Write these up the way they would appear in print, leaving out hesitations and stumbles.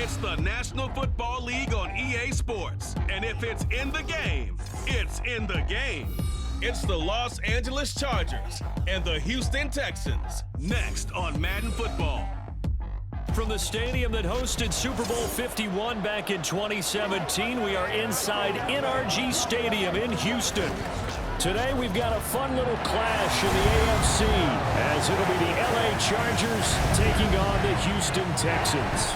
It's the National Football League on EA Sports. And if it's in the game, it's in the game. It's the Los Angeles Chargers and the Houston Texans. Next on Madden Football. From the stadium that hosted Super Bowl 51 back in 2017, we are inside NRG Stadium in Houston. Today we've got a fun little clash in the AFC as it'll be the LA Chargers taking on the Houston Texans.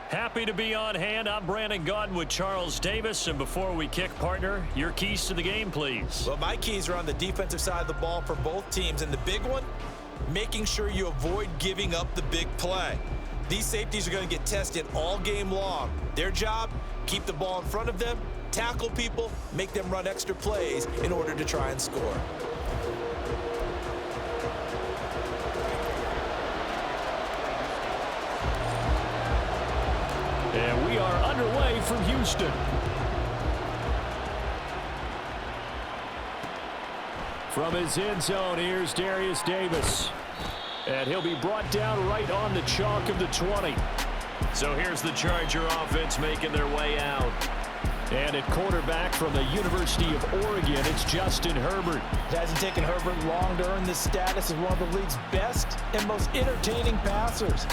Happy to be on hand. I'm Brandon Gaudin with Charles Davis. And before we kick, partner, your keys to the game, please. Well, my keys are on the defensive side of the ball for both teams. And the big one, making sure you avoid giving up the big play. These safeties are going to get tested all game long. Their job, keep the ball in front of them, tackle people, make them run extra plays in order to try and score. And we are underway from Houston. From his end zone, here's Darius Davis. And he'll be brought down right on the chalk of the 20. So here's the Charger offense making their way out. And at quarterback from the University of Oregon, it's Justin Herbert. It hasn't taken Herbert long to earn this status as one of the league's best and most entertaining passers.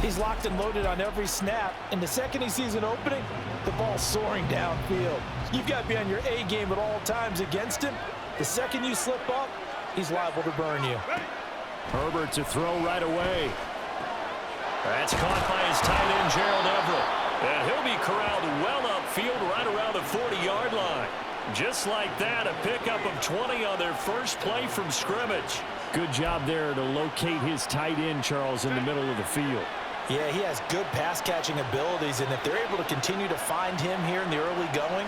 He's locked and loaded on every snap, and the second he sees an opening, the ball's soaring downfield. You've got to be on your A game at all times against him. The second you slip up, he's liable to burn you. Herbert to throw right away. That's caught by his tight end, Gerald Everett. And he'll be corralled well upfield right around the 40-yard line. Just like that, a pickup of 20 on their first play from scrimmage. Good job there to locate his tight end, Charles, in the middle of the field. Yeah, he has good pass-catching abilities, and if they're able to continue to find him here in the early going,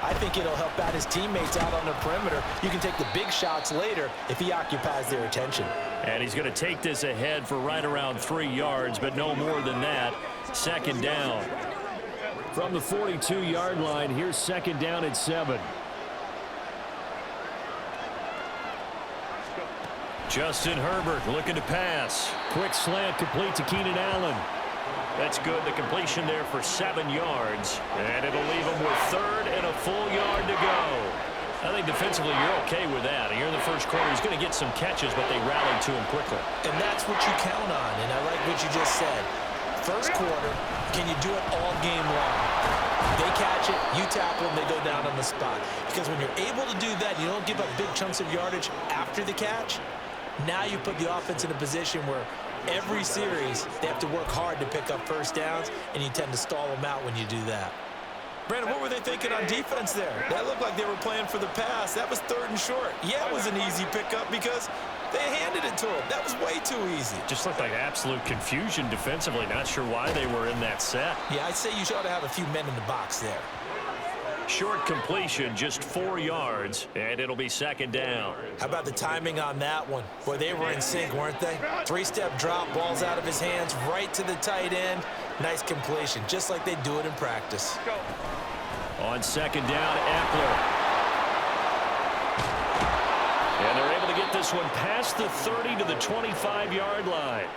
I think it'll help out his teammates out on the perimeter. You can take the big shots later if he occupies their attention. And he's going to take this ahead for right around 3 yards, but no more than that. Second down. From the 42-yard line, here's second down at 7. Justin Herbert looking to pass. Quick slant complete to Keenan Allen. That's good. The completion there for 7 yards. And it'll leave him with third and a full yard to go. I think defensively you're okay with that. Here in the first quarter, he's going to get some catches, but they rallied to him quickly. And that's what you count on, and I like what you just said. First quarter, can you do it all game long? They catch it, you tackle them, they go down on the spot. Because when you're able to do that, you don't give up big chunks of yardage after the catch. Now you put the offense in a position where every series they have to work hard to pick up first downs, and you tend to stall them out when you do that. Brandon, what were they thinking on defense there? That looked like they were playing for the pass. That was third and short. Yeah, it was an easy pickup because they handed it to him. That was way too easy. Just looked like absolute confusion defensively. Not sure why they were in that set. Yeah, I'd say you ought to have a few men in the box there. Short completion, just 4 yards, and it'll be second down. How about the timing on that one? Boy, they were in sync, weren't they? 3-step drop, ball's out of his hands, right to the tight end. Nice completion, just like they do it in practice. On second down, Eckler. And they're able to get this one past the 30 to the 25-yard line.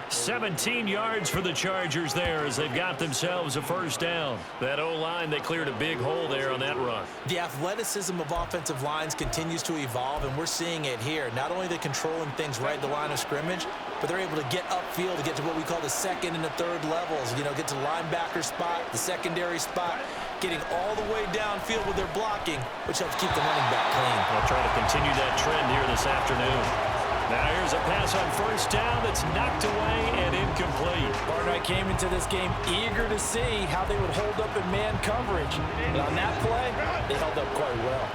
17 yards for the Chargers there as they've got themselves a first down. That O-line, they cleared a big hole there on that run. The athleticism of offensive lines continues to evolve, and we're seeing it here. Not only are they controlling things right at the line of scrimmage, but they're able to get upfield to get to what we call the second and the third levels. You know, get to the linebacker spot, the secondary spot, getting all the way downfield with their blocking, which helps keep the running back clean. They'll try to continue that trend here this afternoon. Now here's a pass on first down that's knocked away and incomplete. Partner, I came into this game eager to see how they would hold up in man coverage. And on that play, they held up quite well.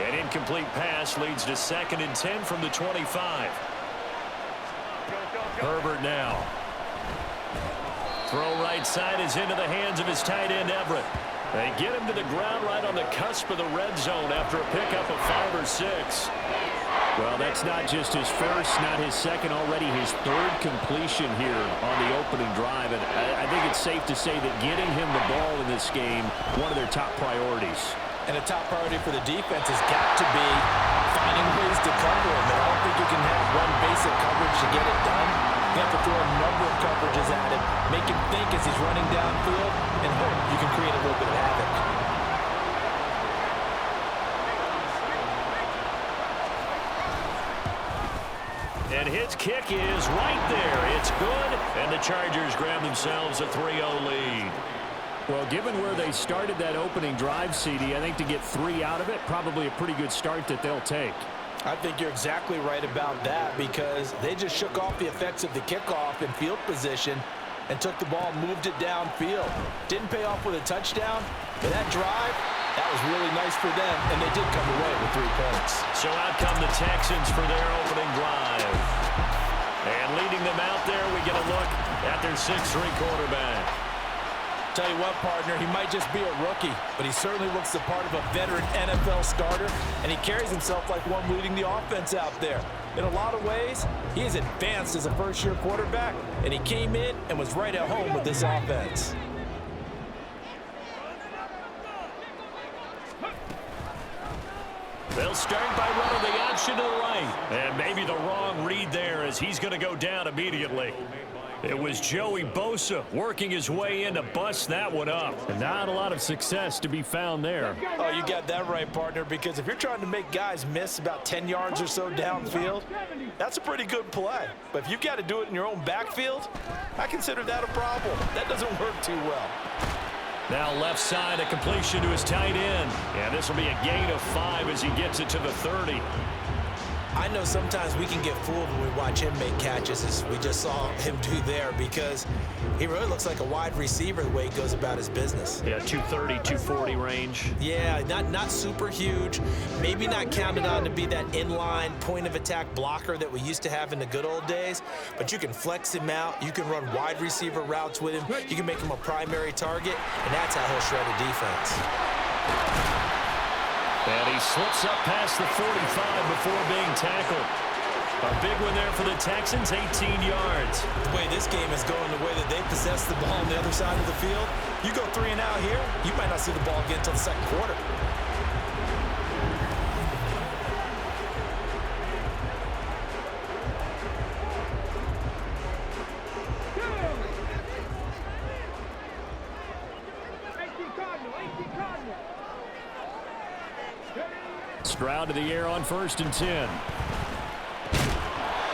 An incomplete pass leads to 2nd and 10 from the 25. Herbert now. Throw right side is into the hands of his tight end, Everett. They get him to the ground right on the cusp of the red zone after a pickup of 5 or 6. Well, that's not just his first, not his second, already his third completion here on the opening drive. And I think it's safe to say that getting him the ball in this game, one of their top priorities. And a top priority for the defense has got to be finding ways to cover him. And I don't think you can have one basic coverage to get it done. You have to throw a number of coverages at him, make him think as he's running downfield, and hope you can create a little bit of havoc. And his kick is right there. It's good, and the Chargers grab themselves a 3-0 lead. Well, given where they started that opening drive, CD, I think to get 3 out of it, probably a pretty good start that they'll take. I think you're exactly right about that because they just shook off the effects of the kickoff in field position and took the ball and moved it downfield. Didn't pay off with a touchdown, but that drive, that was really nice for them, and they did come away with 3 points. So out come the Texans for their opening drive. And leading them out there, we get a look at their 6'3" quarterback. Tell you what, partner, he might just be a rookie, but he certainly looks the part of a veteran NFL starter, and he carries himself like one leading the offense out there. In a lot of ways, he is advanced as a first-year quarterback, and he came in and was right at home with this offense. They'll start by running the option to the right. And maybe the wrong read there as he's going to go down immediately. It was Joey Bosa working his way in to bust that one up. And not a lot of success to be found there. Oh, you got that right, partner, because if you're trying to make guys miss about 10 yards or so downfield, that's a pretty good play. But if you've got to do it in your own backfield, I consider that a problem. That doesn't work too well. Now left side, a completion to his tight end. And this will be a gain of 5 as he gets it to the 30. I know sometimes we can get fooled when we watch him make catches, as we just saw him do there, because he really looks like a wide receiver the way he goes about his business. Yeah, 230, 240 range. Yeah, not super huge. Maybe not counted on to be that inline point-of-attack blocker that we used to have in the good old days, but you can flex him out. You can run wide receiver routes with him. You can make him a primary target, and that's how he'll shred a defense. And he slips up past the 45 before being tackled. A big one there for the Texans, 18 yards. The way this game is going, the way that they possess the ball on the other side of the field, you go 3 and out here, you might not see the ball again until the second quarter. Stroud to the air on 1st and 10.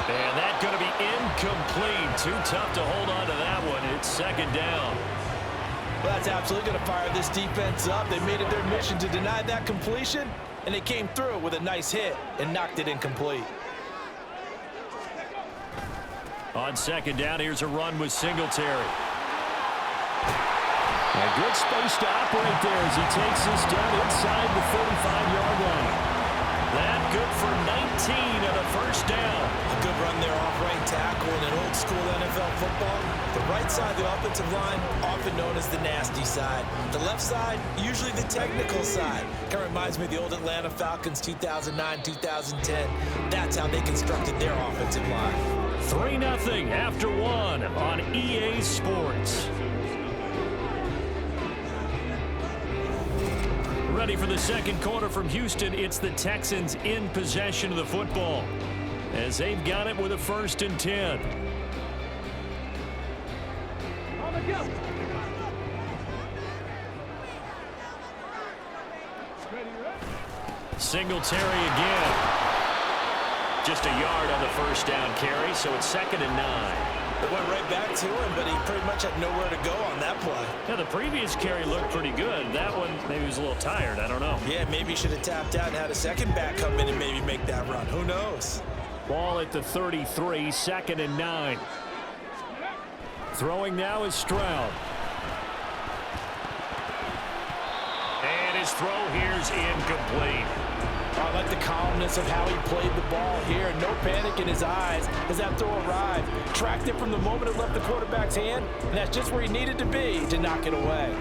And that's going to be incomplete. Too tough to hold on to that one. It's 2nd down. Well, that's absolutely going to fire this defense up. They made it their mission to deny that completion, and they came through with a nice hit and knocked it incomplete. On 2nd down, here's a run with Singletary. A good space to operate there as he takes this down inside the 45-yard line. That good for 19 and a 1st down. A good run there off right tackle in an old-school NFL football. The right side of the offensive line, often known as the nasty side. The left side, usually the technical side. Kind of reminds me of the old Atlanta Falcons 2009, 2010. That's how they constructed their offensive line. 3-0 after 1 on EA Sports. Ready for the second quarter from Houston. It's the Texans in possession of the football as they've got it with a 1st and 10. Singletary again. Just a yard on the 1st down carry, so it's 2nd and 9. It went right back to him, but he pretty much had nowhere to go on that play. Yeah, the previous carry looked pretty good. That one, maybe he was a little tired. I don't know. Yeah, maybe he should have tapped out and had a second back come in and maybe make that run. Who knows? Ball at the 33, 2nd and 9. Throwing now is Stroud. And his throw here's incomplete. I like the calmness of how he played the ball here. No panic in his eyes as that throw arrived. Tracked it from the moment it left the quarterback's hand, and that's just where he needed to be to knock it away.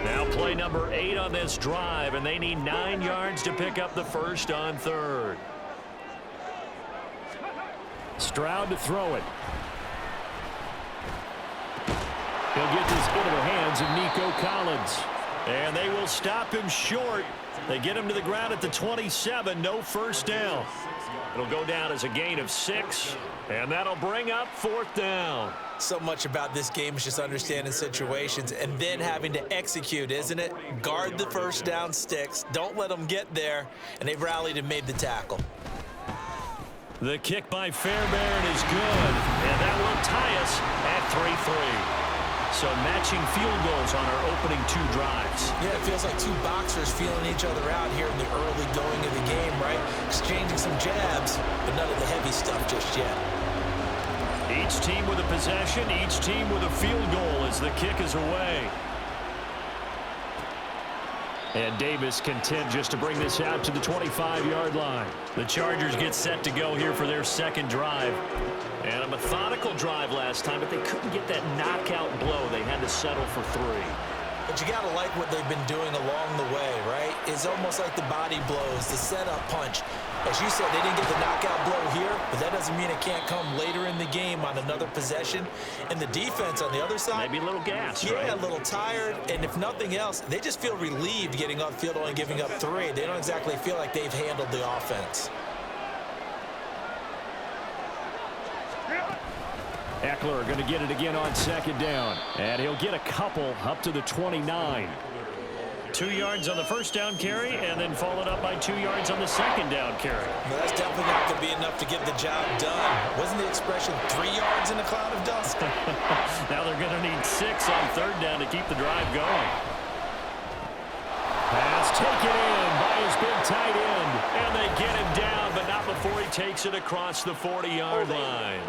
Now play number 8 on this drive, and they need 9 yards to pick up the 1st on 3rd. Stroud to throw it. He'll get this into the hands of Nico Collins. And they will stop him short. They get him to the ground at the 27. No first down. It'll go down as a gain of 6. And that'll bring up 4th down. So much about this game is just understanding situations and then having to execute, isn't it? Guard the first down sticks. Don't let them get there. And they've rallied and made the tackle. The kick by Fairbairn is good. And that will tie us at 3-3. So matching field goals on our opening 2 drives. Yeah, it feels like 2 boxers feeling each other out here in the early going of the game, right? Exchanging some jabs, but none of the heavy stuff just yet. Each team with a possession, each team with a field goal as the kick is away. And Davis content just to bring this out to the 25-yard line. The Chargers get set to go here for their second drive. And a methodical drive last time, but they couldn't get that knockout blow. They had to settle for 3. But you got to like what they've been doing along the way, right? It's almost like the body blows, the setup punch. As you said, they didn't get the knockout blow here, but that doesn't mean it can't come later in the game on another possession. And the defense on the other side, maybe a little gas, yeah, right? A little tired. And if nothing else, they just feel relieved getting upfield, only giving up 3. They don't exactly feel like they've handled the offense. Eckler going to get it again on second down. And he'll get a couple up to the 29. 2 yards on the first down carry, and then followed up by 2 yards on the second down carry. Well, that's definitely not going to be enough to get the job done. Wasn't the expression 3 yards in a cloud of dust? Now they're going to need 6 on third down to keep the drive going. Pass taken in by his big tight end. And they get him down, but not before he takes it across the 40-yard line.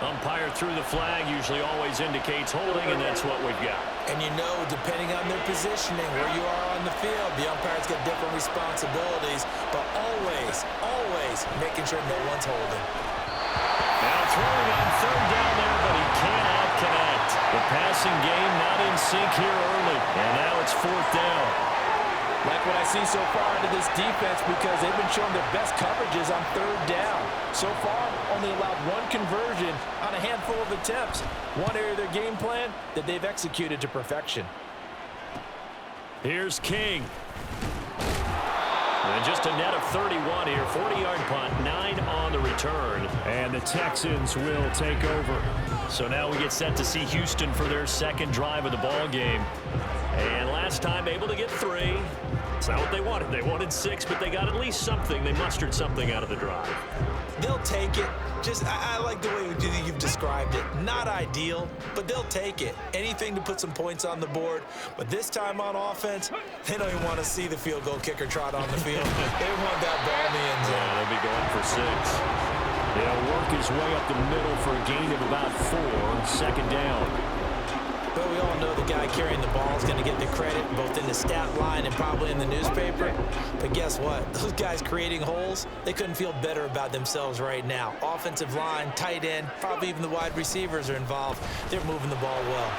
Umpire through the flag usually always indicates holding, and that's what we've got. And you know, depending on their positioning, where you are on the field, the umpire's got different responsibilities, but always making sure no one's holding. Now throwing on third down there, but he cannot connect. The passing game not in sync here early, and now it's 4th down. Like what I see so far into this defense, because they've been showing their best coverages on third down. So far, only allowed 1 conversion on a handful of attempts. One area of their game plan that they've executed to perfection. Here's King. And just a net of 31 here. 40-yard punt, 9 on the return. And the Texans will take over. So now we get set to see Houston for their second drive of the ball game. And last time able to get 3. It's not what they wanted. They wanted 6, but they got at least something. They mustered something out of the drive. They'll take it. I like the way you've described it. Not ideal, but they'll take it. Anything to put some points on the board. But this time on offense, they don't even want to see the field goal kicker trot on the field. They want that ball in the end zone. Yeah, they'll be going for 6. They'll work his way up the middle for a gain of about 4. Second down. But we all know the guy carrying the ball is going to get the credit both in the stat line and probably in the newspaper. But guess what? Those guys creating holes, they couldn't feel better about themselves right now. Offensive line, tight end, probably even the wide receivers are involved. They're moving the ball well.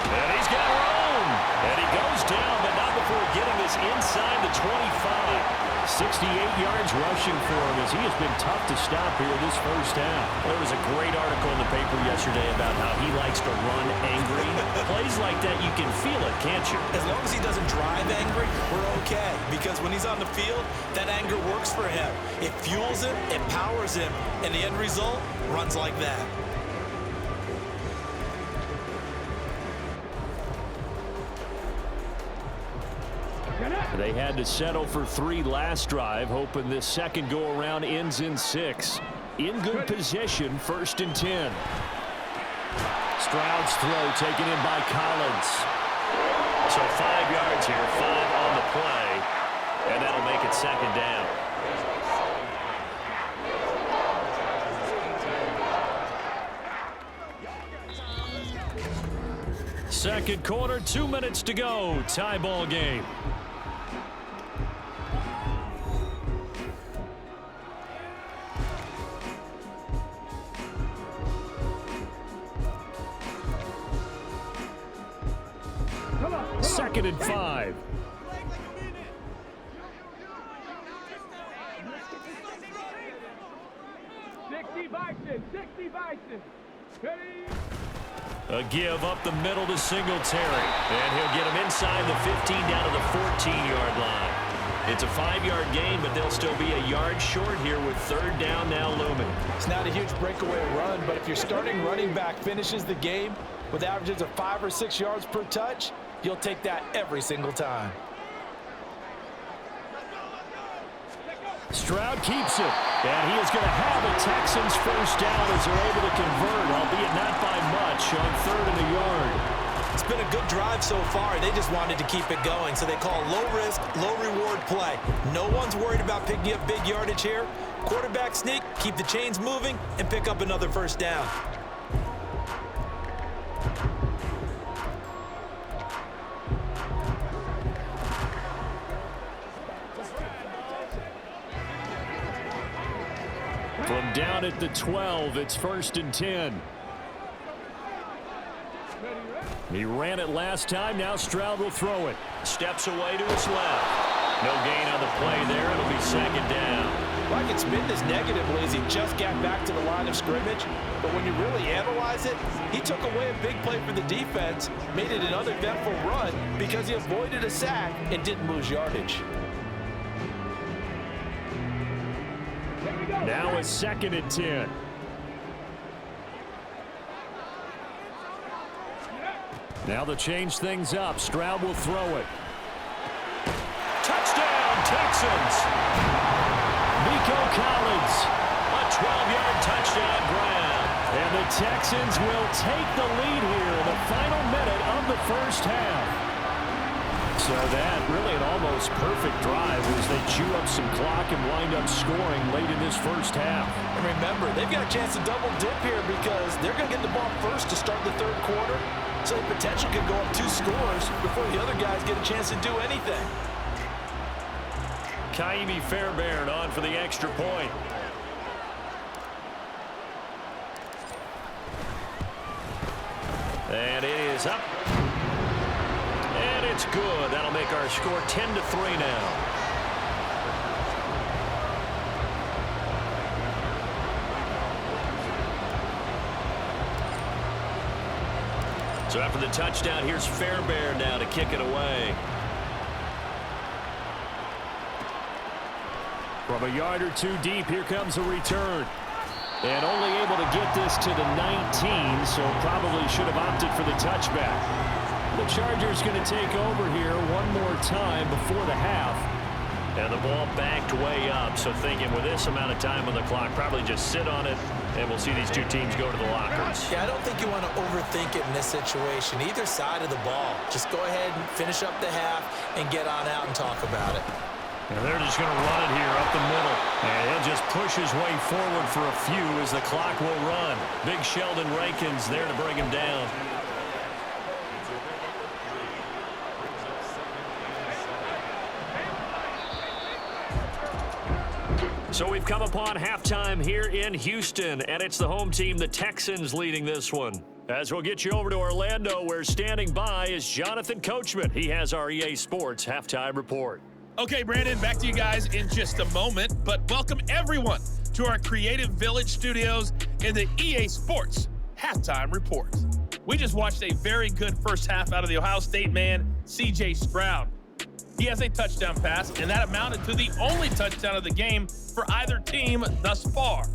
And he's got room. And he goes down, but not before getting this inside the 25. 68 yards rushing for him as he has been tough to stop here this first half. There was a great article in the paper yesterday about how he likes to run angry. Plays like that, you can feel it, can't you? As long as he doesn't drive angry, we're okay. Because when he's on the field, that anger works for him. It fuels him, it powers him, and the end result runs like that. They had to settle for 3 last drive, hoping this second go-around ends in 6. In good position, 1st and 10. Stroud's throw taken in by Collins. So 5 yards here, 5 on the play, and that'll make it second down. Second quarter, 2 minutes to go. Tie ball game. Second and 5. A give up the middle to Singletary. And he'll get him inside the 15 down to the 14-yard line. It's a 5-yard gain, but they'll still be a yard short here with third down now looming. It's not a huge breakaway run, but if your starting running back finishes the game with averages of 5 or 6 yards per touch, you'll take that every single time. Stroud keeps it, and he is going to have a Texans first down as they're able to convert, albeit not by much, on 3rd and a yard. It's been a good drive so far. They just wanted to keep it going, so they call low-risk, low-reward play. No one's worried about picking up big yardage here. Quarterback sneak, keep the chains moving, and pick up another first down. From down at the 12, it's 1st and 10. He ran it last time. Now Stroud will throw it. Steps away to his left. No gain on the play there. It'll be 2nd down. Well, I can spin this negatively as he just got back to the line of scrimmage. But when you really analyze it, he took away a big play for the defense, made it an uneventful run because he avoided a sack and didn't lose yardage. Now it's 2nd and 10. Now to change things up, Stroud will throw it. Touchdown, Texans! Nico Collins, a 12-yard touchdown grab. And the Texans will take the lead here in the final minute of the first half. So that really an almost perfect drive as they chew up some clock and wind up scoring late in this first half. And remember, they've got a chance to double dip here because they're going to get the ball first to start the 3rd quarter. So the potential could go up 2 scores before the other guys get a chance to do anything. Kaimi Fairbairn on for the extra point. And it is up. And it's good. That'll make our score 10-3 now. So after the touchdown, here's Fairbairn now to kick it away. From a yard or 2 deep, here comes a return. And only able to get this to the 19, so probably should have opted for the touchback. The Chargers going to take over here one more time before the half. And the ball backed way up, so thinking with this amount of time on the clock, probably just sit on it, and we'll see these two teams go to the lockers. Yeah, I don't think you want to overthink it in this situation. Either side of the ball. Just go ahead and finish up the half and get on out and talk about it. And they're just going to run it here up the middle. And he'll just push his way forward for a few as the clock will run. Big Sheldon Rankins there to bring him down. So we've come upon halftime here in Houston, and it's the home team, the Texans, leading this one. As we'll get you over to Orlando, where standing by is Jonathan Coachman. He has our EA Sports halftime report. Okay, Brandon, back to you guys in just a moment, but welcome everyone to our Creative Village studios in the EA Sports halftime report. We just watched a very good first half out of the Ohio State man, C.J. Stroud. He has a touchdown pass, and that amounted to the only touchdown of the game for either team thus far.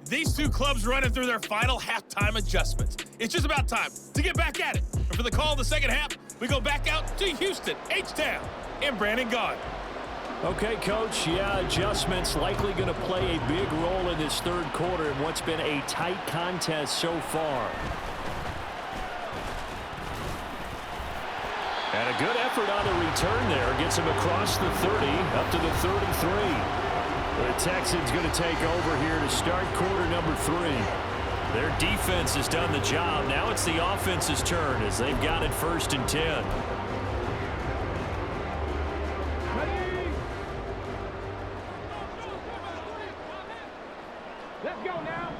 These two clubs running through their final halftime adjustments. It's just about time to get back at it. And for the call of the second half, we go back out to Houston, H-Town, and Brandon Gaud. Okay, Coach, adjustments likely going to play a big role in this third quarter in what's been a tight contest so far. And a good effort on the return there. Gets him across the 30, up to the 33. The Texans going to take over here to start quarter number 3. Their defense has done the job. Now it's the offense's turn as they've got it 1st and 10. Let's go now.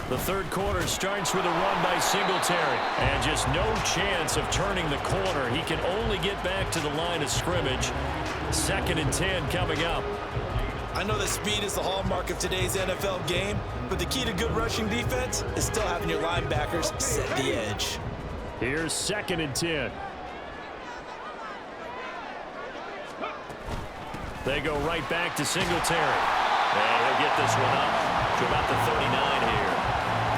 The third quarter starts with a run by Singletary. And just no chance of turning the corner. He can only get back to the line of scrimmage. 2nd and 10 coming up. I know that speed is the hallmark of today's NFL game, but the key to good rushing defense is still having your linebackers set the edge. Here's 2nd and 10. They go right back to Singletary. And he'll get this one up to about the 39 here.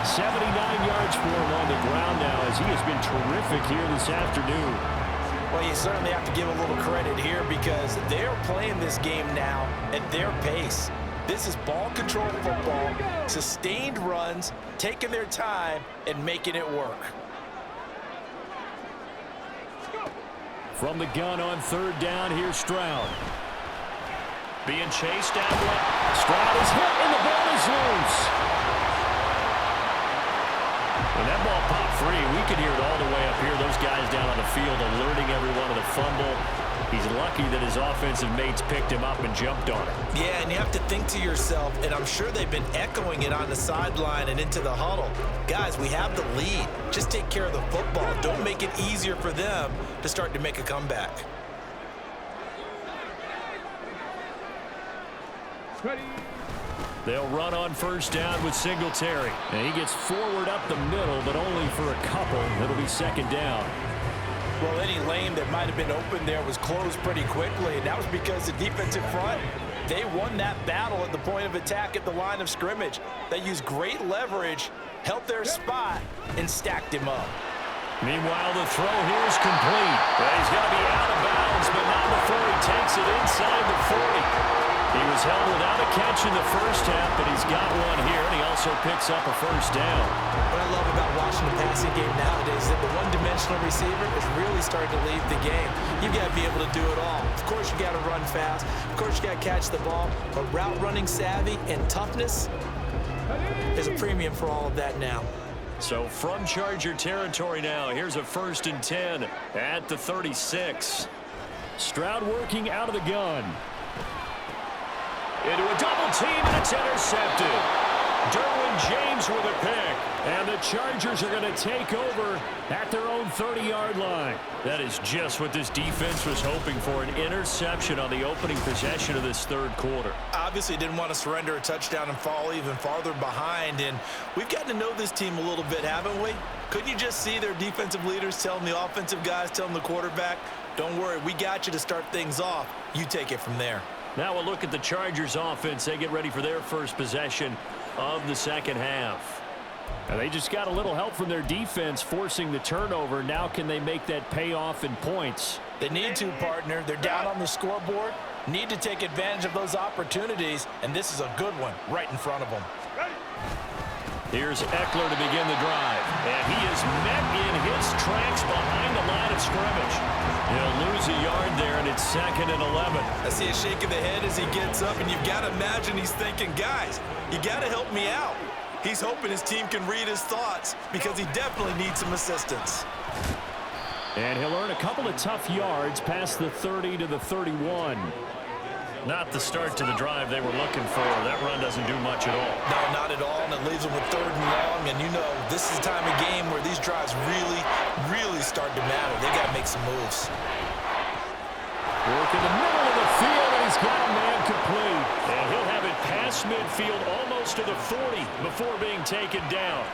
79 yards for him on the ground now as he has been terrific here this afternoon. Well, you certainly have to give a little credit here because they're playing this game now at their pace. This is ball control football, sustained runs, taking their time, and making it work. From the gun on 3rd down, here's Stroud. Being chased down left. Stroud is hit, and the ball is loose. When that ball popped free, we could hear it all the way up here. Those guys down on the field alerting everyone of the fumble. He's lucky that his offensive mates picked him up and jumped on it. Yeah, and you have to think to yourself, and I'm sure they've been echoing it on the sideline and into the huddle. Guys, we have the lead. Just take care of the football. Don't make it easier for them to start to make a comeback. They'll run on 1st down with Singletary. And he gets forward up the middle, but only for a couple. It'll be 2nd down. Well, any lane that might have been open there was closed pretty quickly, and that was because the defensive front, they won that battle at the point of attack at the line of scrimmage. They used great leverage, held their spot, and stacked him up. Meanwhile, the throw here is complete. Well, he's going to be out of bounds, but not before he takes it inside the 40. He was held without a catch in the first half, but he's got one here, and he also picks up a 1st down. What I love about watching the passing game nowadays is that the one-dimensional receiver is really starting to leave the game. You've got to be able to do it all. Of course, you got to run fast. Of course, you got to catch the ball. But route running savvy and toughness is a premium for all of that now. So from Charger territory now, here's a 1st and 10 at the 36. Stroud working out of the gun. Into a double team, and it's intercepted. Derwin James with a pick. And the Chargers are going to take over at their own 30-yard line. That is just what this defense was hoping for, an interception on the opening possession of this 3rd quarter. Obviously didn't want to surrender a touchdown and fall even farther behind, and we've gotten to know this team a little bit, haven't we? Couldn't you just see their defensive leaders telling the offensive guys, telling the quarterback, don't worry, we got you to start things off. You take it from there. Now we'll look at the Chargers offense. They get ready for their first possession of the 2nd half. And they just got a little help from their defense forcing the turnover. Now can they make that pay off in points? They need to, partner. They're down on the scoreboard. Need to take advantage of those opportunities, and this is a good one right in front of them. Here's Eckler to begin the drive. And he is met in his tracks behind the line of scrimmage. He'll lose a yard there, and it's 2nd and 11. I see a shake of the head as he gets up, and you've got to imagine he's thinking, guys, you got to help me out. He's hoping his team can read his thoughts because he definitely needs some assistance. And he'll earn a couple of tough yards past the 30 to the 31. Not the start to the drive they were looking for. That run doesn't do much at all. No, not at all, and it leaves them with 3rd and long. And you know, this is the time of game where these drives really start to matter. They got to make some moves. Work in the middle of the field, and he's got a man complete. And he'll have it past midfield almost to the 40 before being taken down.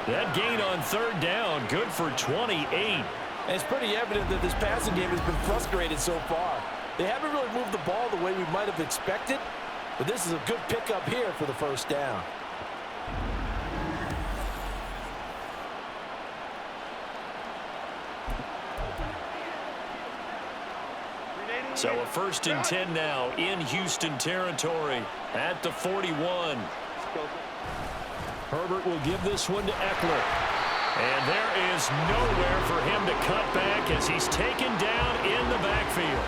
That gain on 3rd down, good for 28. And it's pretty evident that this passing game has been frustrated so far. They haven't really moved the ball the way we might have expected, but this is a good pickup here for the 1st down. So a 1st and 10 now in Houston territory at the 41. Herbert will give this one to Eckler. And there is nowhere for him to cut back as he's taken down in the backfield.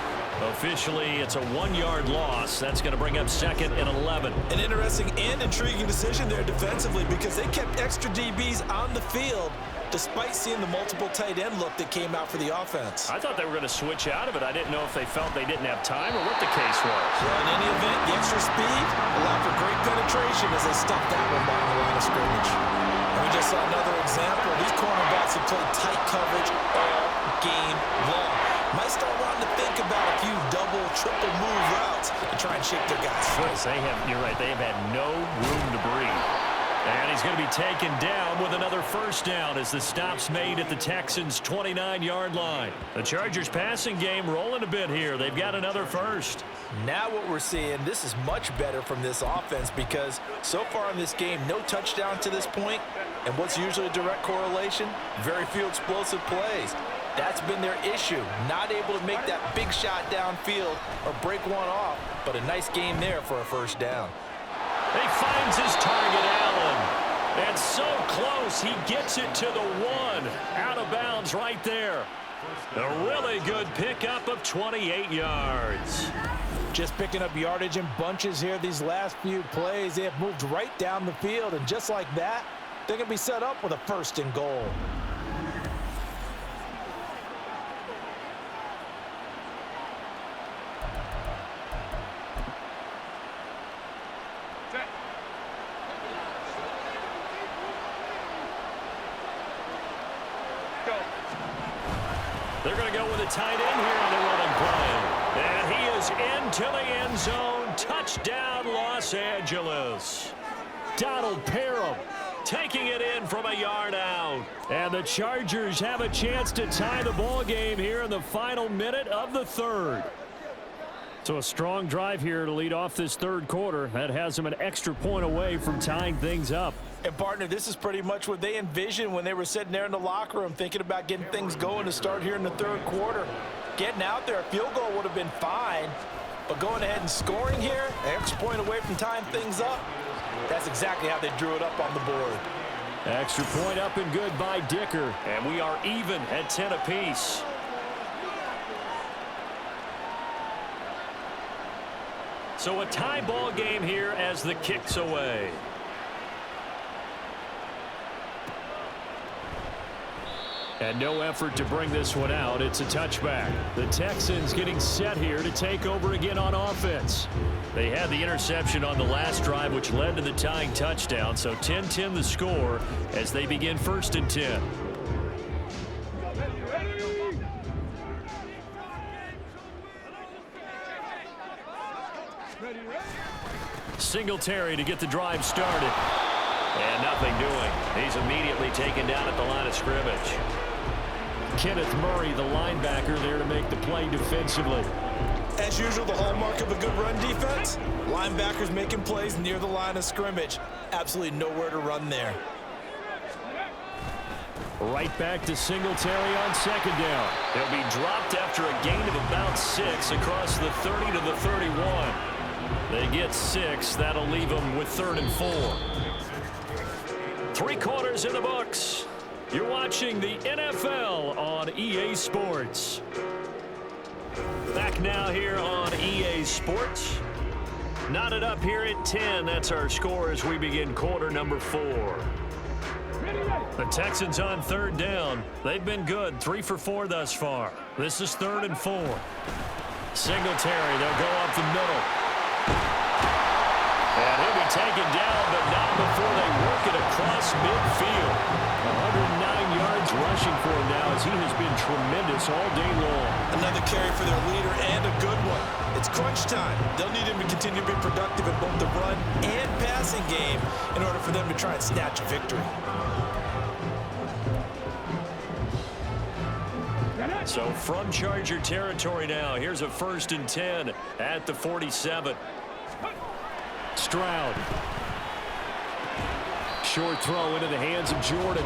Officially, it's a 1-yard loss. That's going to bring up 2nd and 11. An interesting and intriguing decision there defensively because they kept extra DBs on the field despite seeing the multiple tight end look that came out for the offense. I thought they were going to switch out of it. I didn't know if they felt they didn't have time or what the case was. Well, in any event, the extra speed allowed for great penetration as they stuffed that one behind the line of scrimmage. And we just saw another example. These cornerbacks have played tight coverage all game long. Might start wanting to think about a few double, triple move routes to try and shake their guys free. You're right, they have had no room to breathe. And he's going to be taken down with another first down as the stop's made at the Texans' 29-yard line. The Chargers' passing game rolling a bit here. They've got another first. Now what we're seeing, this is much better from this offense because so far in this game, no touchdown to this point. And what's usually a direct correlation? Very few explosive plays. That's been their issue, not able to make that big shot downfield or break one off, but a nice game there for a first down. He finds his target, Allen. And so close, he gets it to the one. Out of bounds right there. A really good pickup of 28 yards. Just picking up yardage in bunches here these last few plays. They have moved right down the field, and just like that, they're going to be set up with a first and goal. They're going to go with a tight end here on the running play. And he is into the end zone. Touchdown, Los Angeles. Donald Parham taking it in from a yard out. And the Chargers have a chance to tie the ball game here in the final minute of the third. So a strong drive here to lead off this third quarter. That has them an extra point away from tying things up. And, partner, this is pretty much what they envisioned when they were sitting there in the locker room thinking about getting things going to start here in the third quarter. Getting out there, a field goal would have been fine, but going ahead and scoring here, an extra point away from tying things up, that's exactly how they drew it up on the board. Extra point up and good by Dicker, and we are even at 10 apiece. So a tie ball game here as the kick's away. And no effort to bring this one out. It's a touchback. The Texans getting set here to take over again on offense. They had the interception on the last drive, which led to the tying touchdown. So 10-10 the score as they begin first and 10. Singletary to get the drive started. And nothing doing. He's immediately taken down at the line of scrimmage. Kenneth Murray, the linebacker, there to make the play defensively. As usual, the hallmark of a good run defense, linebackers making plays near the line of scrimmage. Absolutely nowhere to run there. Right back to Singletary on second down. He'll be dropped after a gain of about 6 across the 30 to the 31. They get 6. That'll leave them with 3rd and 4. 3 quarters in the books. You're watching the NFL on EA Sports. Back now here on EA Sports. Knotted up here at 10. That's our score as we begin quarter number 4. The Texans on 3rd down. They've been good. 3 for 4 thus far. This is 3rd and 4. Singletary, they'll go up the middle. And he'll be taken down, but not before they work it across midfield. 109 yards rushing for him now as he has been tremendous all day long. Another carry for their leader and a good one. It's crunch time. They'll need him to continue to be productive in both the run and passing game in order for them to try and snatch a victory. So from Charger territory now, here's a 1st and 10 at the 47. Stroud. Short throw into the hands of Jordan.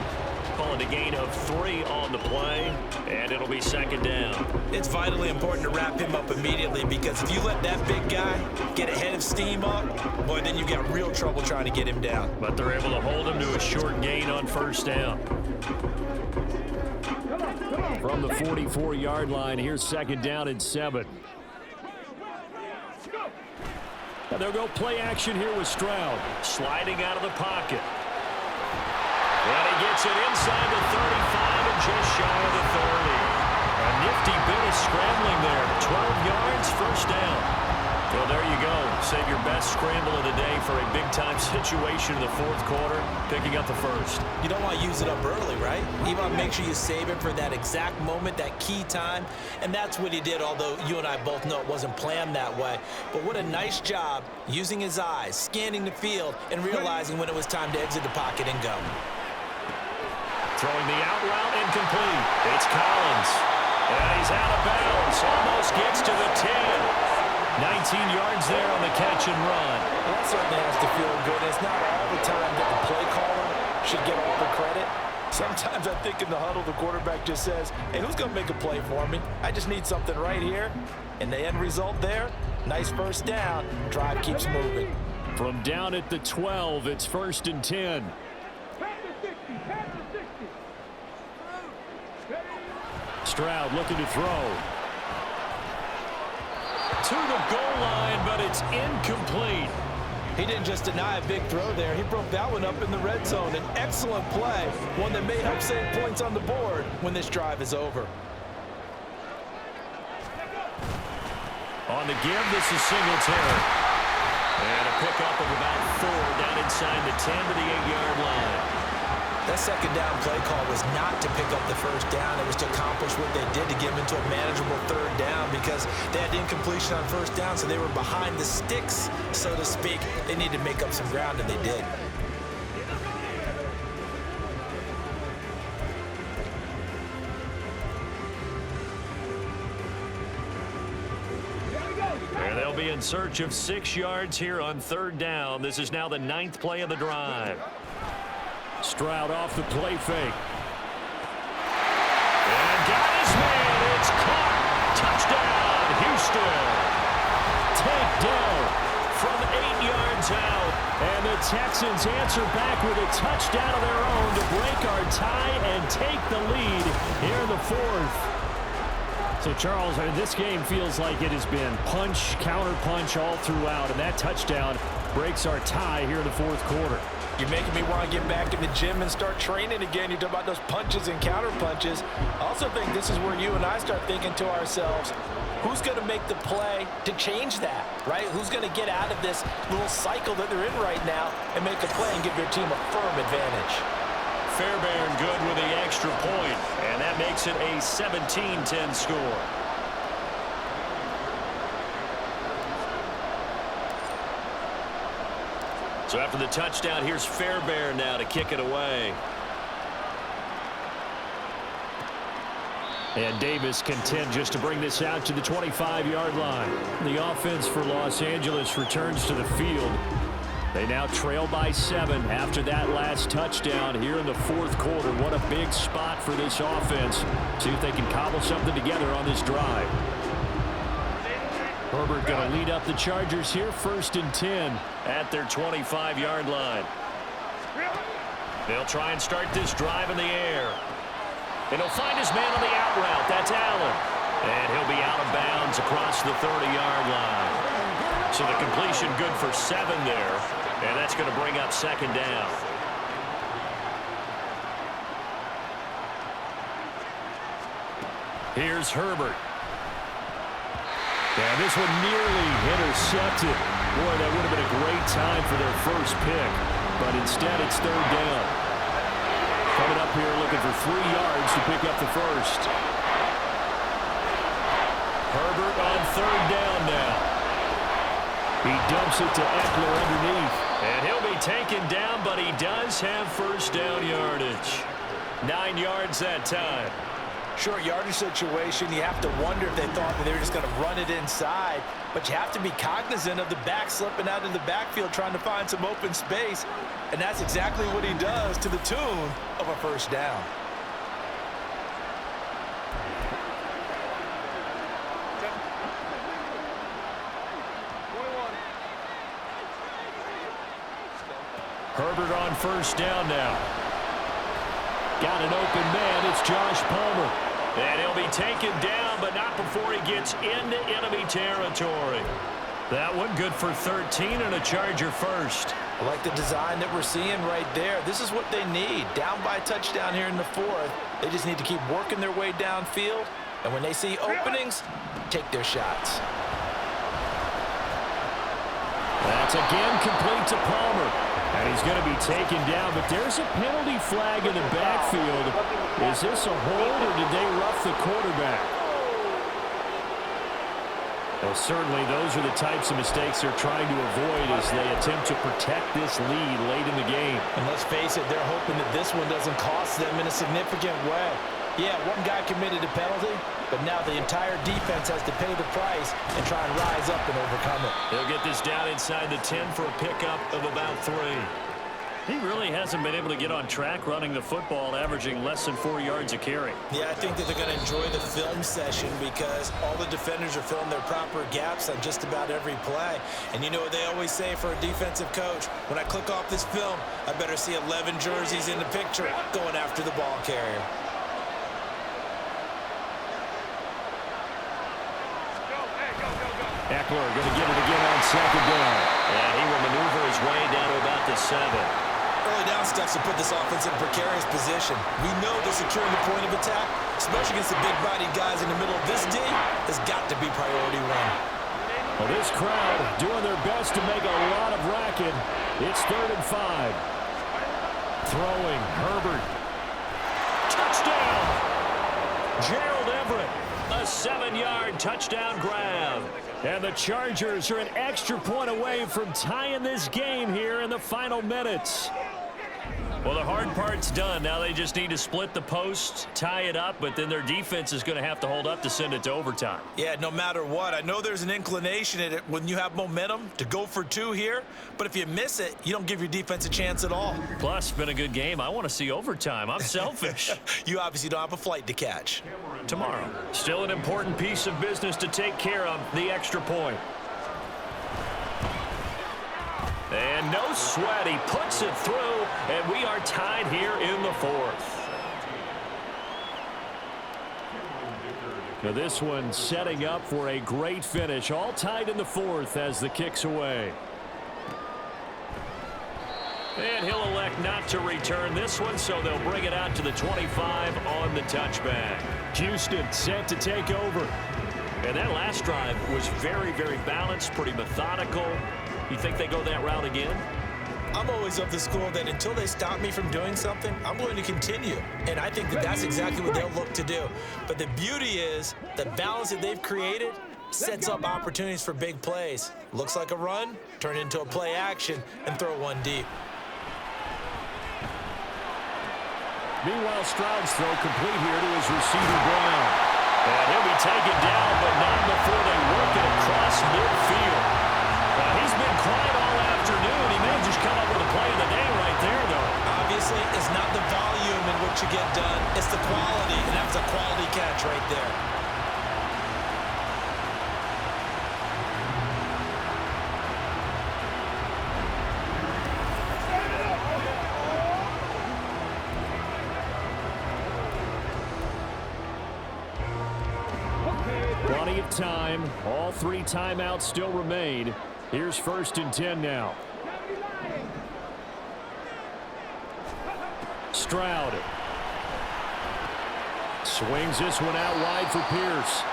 Calling a gain of 3 on the play, and it'll be 2nd down. It's vitally important to wrap him up immediately because if you let that big guy get a head of steam up, boy, then you got real trouble trying to get him down. But they're able to hold him to a short gain on 1st down. From the 44-yard line, here's 2nd down and 7. And they'll go play action here with Stroud. Sliding out of the pocket. And he gets it inside the 35 and just shy of the 30. A nifty bit of scrambling there. 12 yards, 1st down. Well, there you go. Save your best scramble of the day for a big big-time situation in the fourth quarter, picking up the first. You don't want to use it up early, right? You want to make sure you save it for that exact moment, that key time, and that's what he did, although you and I both know it wasn't planned that way. But what a nice job using his eyes, scanning the field, and realizing when it was time to exit the pocket and go. Throwing the out route incomplete. It's Collins. And he's out of bounds. Almost gets to the 10. 19 yards there on the catch and run. Well, that certainly has to feel good. It's not all the time that the play caller should get all the credit. Sometimes I think in the huddle, the quarterback just says, hey, who's going to make a play for me? I just need something right here. And the end result there, nice first down. Drive keeps moving. From down at the 12, it's 1st and 10. Stroud looking to throw. To the goal line, but it's incomplete. He didn't just deny a big throw there. He broke that one up in the red zone. An excellent play, one that may help save points on the board when this drive is over. On the give, this is Singletary. And a pickup of about 4 down inside the 10 to the 8-yard line. That second down play call was not to pick up the first down. It was to accomplish what they did to get them into a manageable third down because they had incompletion on first down, so they were behind the sticks, so to speak. They needed to make up some ground, and they did. And they'll be in search of 6 yards here on third down. This is now the 9th play of the drive. Stroud off the play fake. And got his man. It's caught. Touchdown, Houston. Takedown from 8 yards out. And the Texans answer back with a touchdown of their own to break our tie and take the lead here in the 4th. So, Charles, this game feels like it has been punch, counter punch all throughout. And that touchdown breaks our tie here in the 4th quarter. You're making me want to get back in the gym and start training again. You talk about those punches and counter punches. I also think this is where you and I start thinking to ourselves, who's going to make the play to change that, right? Who's going to get out of this little cycle that they're in right now and make a play and give their team a firm advantage? Fairbairn good with the extra point, and that makes it a 17-10 score. So after the touchdown, here's Fairbairn now to kick it away. And Davis content just to bring this out to the 25-yard line. The offense for Los Angeles returns to the field. They now trail by 7 after that last touchdown here in the 4th quarter. What a big spot for this offense. See if they can cobble something together on this drive. Herbert going to lead up the Chargers here, 1st and 10 at their 25-yard line. They'll try and start this drive in the air. And he'll find his man on the out route. That's Allen. And he'll be out of bounds across the 30-yard line. So the completion good for 7 there. And that's going to bring up 2nd down. Here's Herbert. And this one nearly intercepted. Boy, that would have been a great time for their first pick. But instead, it's 3rd down. Coming up here looking for 3 yards to pick up the first. Herbert on 3rd down now. He dumps it to Eckler underneath. And he'll be taken down, but he does have 1st down yardage. 9 yards that time. Short yardage situation, you have to wonder if they thought that they were just going to run it inside. But you have to be cognizant of the back slipping out of the backfield trying to find some open space. And that's exactly what he does to the tune of a 1st down. Herbert on 1st down now. Got an open man. It's Josh Palmer. And he'll be taken down, but not before he gets into enemy territory. That one good for 13 and a Charger first. I like the design that we're seeing right there. This is what they need. Down by a touchdown here in the 4th. They just need to keep working their way downfield. And when they see openings, take their shots. That's again complete to Palmer. taken down, but there's a penalty flag in the backfield. Is this a hold, or did they rough the quarterback? Well, certainly those are the types of mistakes they're trying to avoid as they attempt to protect this lead late in the game. And let's face it, they're hoping that this one doesn't cost them in a significant way. Yeah, one guy committed a penalty, but now the entire defense has to pay the price and try and rise up and overcome it. They'll get this down inside the 10 for a pickup of about 3. He really hasn't been able to get on track running the football, averaging less than 4 yards a carry. Yeah, I think that they're going to enjoy the film session because all the defenders are filling their proper gaps on just about every play. And you know what they always say for a defensive coach? When I click off this film, I better see 11 jerseys in the picture going after the ball carrier. Eckler going to get it again on second down. And he will maneuver his way down to about the 7. Early down stuff to put this offense in a precarious position. We know that securing the point of attack, especially against the big-bodied guys in the middle of this D, has got to be priority 1. Well, this crowd doing their best to make a lot of racket. It's 3rd and 5. Throwing, Herbert. Touchdown! Gerald Everett, a 7-yard touchdown grab. And the Chargers are an extra point away from tying this game here in the final minutes. Well, the hard part's done. Now they just need to split the post, tie it up, but then their defense is going to have to hold up to send it to overtime. Yeah, no matter what. I know there's an inclination in it when you have momentum to go for 2 here, but if you miss it, you don't give your defense a chance at all. Plus, it's been a good game. I want to see overtime. I'm selfish. You obviously don't have a flight to catch. Tomorrow, still an important piece of business to take care of, the extra point. And no sweat, he puts it through, and we are tied here in the 4th. Now this one setting up for a great finish, all tied in the 4th as the kick's away. And he'll elect not to return this one, so they'll bring it out to the 25 on the touchback. Houston set to take over. And that last drive was very, very balanced, pretty methodical. You think they go that route again? I'm always of the school that until they stop me from doing something, I'm going to continue. And I think that that's exactly what they'll look to do. But the beauty is the balance that they've created sets up opportunities for big plays. Looks like a run, turn into a play action, and throw one deep. Meanwhile, Stroud's throw complete here to his receiver, Brown. And he'll be taken down, but not before they work it across midfield. He's been quiet all afternoon. He may just come up with a play of the day right there, though. Obviously, it's not the volume in which you get done. It's the quality, and that was a quality catch right there. Plenty of time. All 3 timeouts still remain. Here's 1st and 10 now. Stroud. Swings this one out wide for Pierce.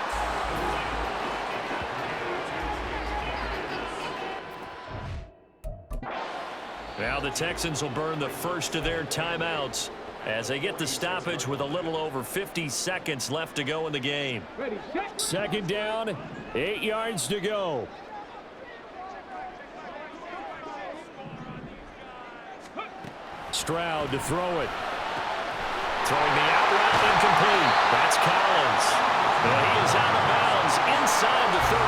Now the Texans will burn the first of their timeouts as they get the stoppage with a little over 50 seconds left to go in the game. 2nd down, 8 yards to go. Stroud to throw it. Throwing the out route incomplete. That's Collins. And he is out of bounds inside the 35.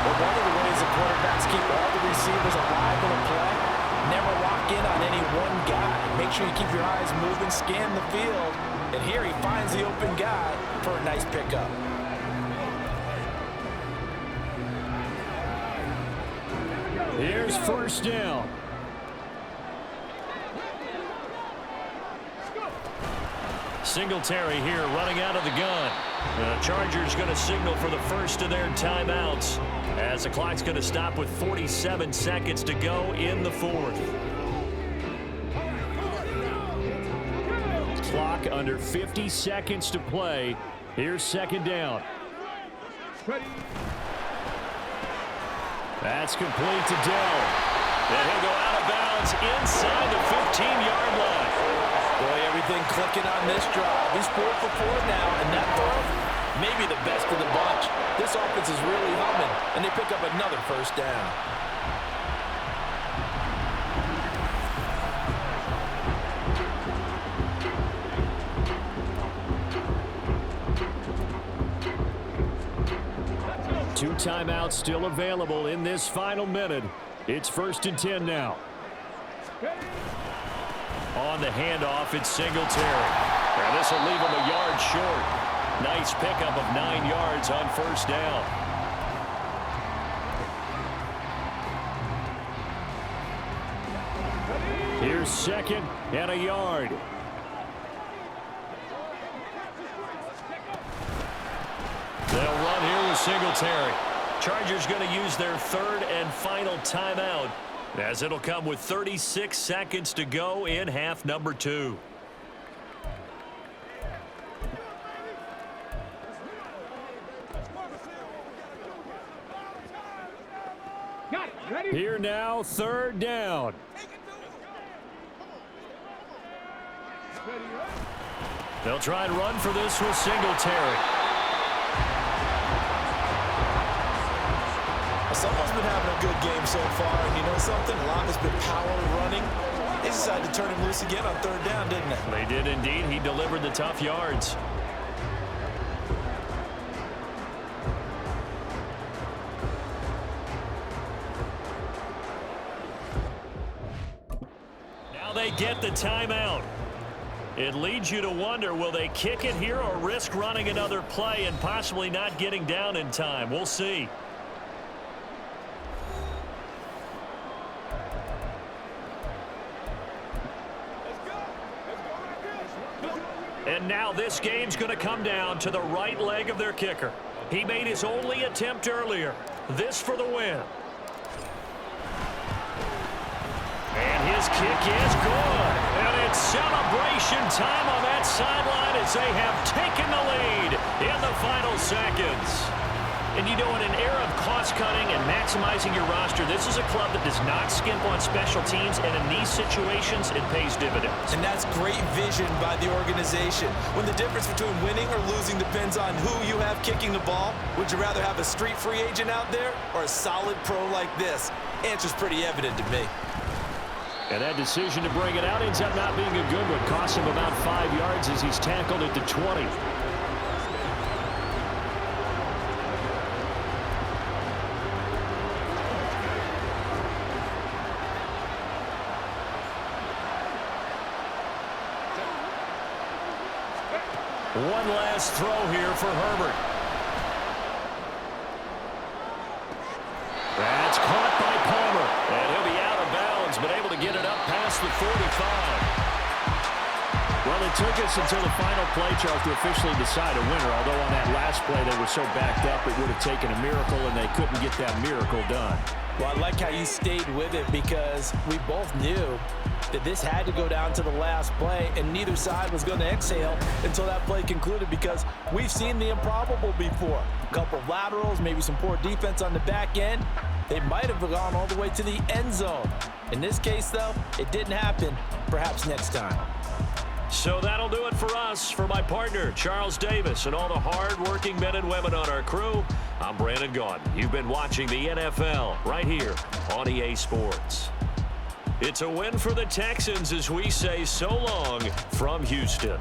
But one of the ways the quarterbacks keep all the receivers alive in a play, never lock in on any one guy. Make sure you keep your eyes moving, scan the field, and here he finds the open guy for a nice pickup. Here's 1st down. Singletary here running out of the gun. The Chargers going to signal for the first of their timeouts as the clock's going to stop with 47 seconds to go in the 4th. Clock under 50 seconds to play. Here's 2nd down. That's complete to Dell. And he'll go out of bounds inside clicking on this drive. He's 4 for 4 now, and that throw, maybe the best of the bunch. This offense is really humming, and they pick up another first down. Two timeouts still available in this final minute. It's 1st and 10 now. On the handoff, it's Singletary. And this will leave him a yard short. Nice pickup of 9 yards on first down. Here's 2nd and a yard. They'll run here with Singletary. Chargers going to use their 3rd and final timeout, as it'll come with 36 seconds to go in half number 2. Here now, 3rd down. They'll try and run for this with Singletary. Someone's been having a good game so far, and you know something? A lot has been power running. They decided to turn him loose again on 3rd down, didn't they? They did indeed. He delivered the tough yards. Now they get the timeout. It leads you to wonder, will they kick it here or risk running another play and possibly not getting down in time? We'll see. And now this game's going to come down to the right leg of their kicker. He made his only attempt earlier. This for the win. And his kick is good. And it's celebration time on that sideline as they have taken the lead in the final seconds. And you know, in an era of cost-cutting and maximizing your roster, this is a club that does not skimp on special teams, and in these situations, it pays dividends. And that's great vision by the organization. When the difference between winning or losing depends on who you have kicking the ball, would you rather have a street free agent out there or a solid pro like this? Answer's pretty evident to me. And that decision to bring it out ends up not being a good one. Costs him about 5 yards as he's tackled at the 20. One last throw here for Herbert. That's caught by Palmer. And he'll be out of bounds, but able to get it up past the 45. Well, it took us until the final play, Charles, to officially decide a winner. Although on that last play they were so backed up, it would have taken a miracle, and they couldn't get that miracle done. Well, I like how you stayed with it, because we both knew that this had to go down to the last play, and neither side was going to exhale until that play concluded, because we've seen the improbable before. A couple of laterals, maybe some poor defense on the back end. They might have gone all the way to the end zone. In this case, though, it didn't happen. Perhaps next time. So that'll do it for us. For my partner, Charles Davis, and all the hard-working men and women on our crew, I'm Brandon Gaudin. You've been watching the NFL right here on EA Sports. It's a win for the Texans as we say so long from Houston.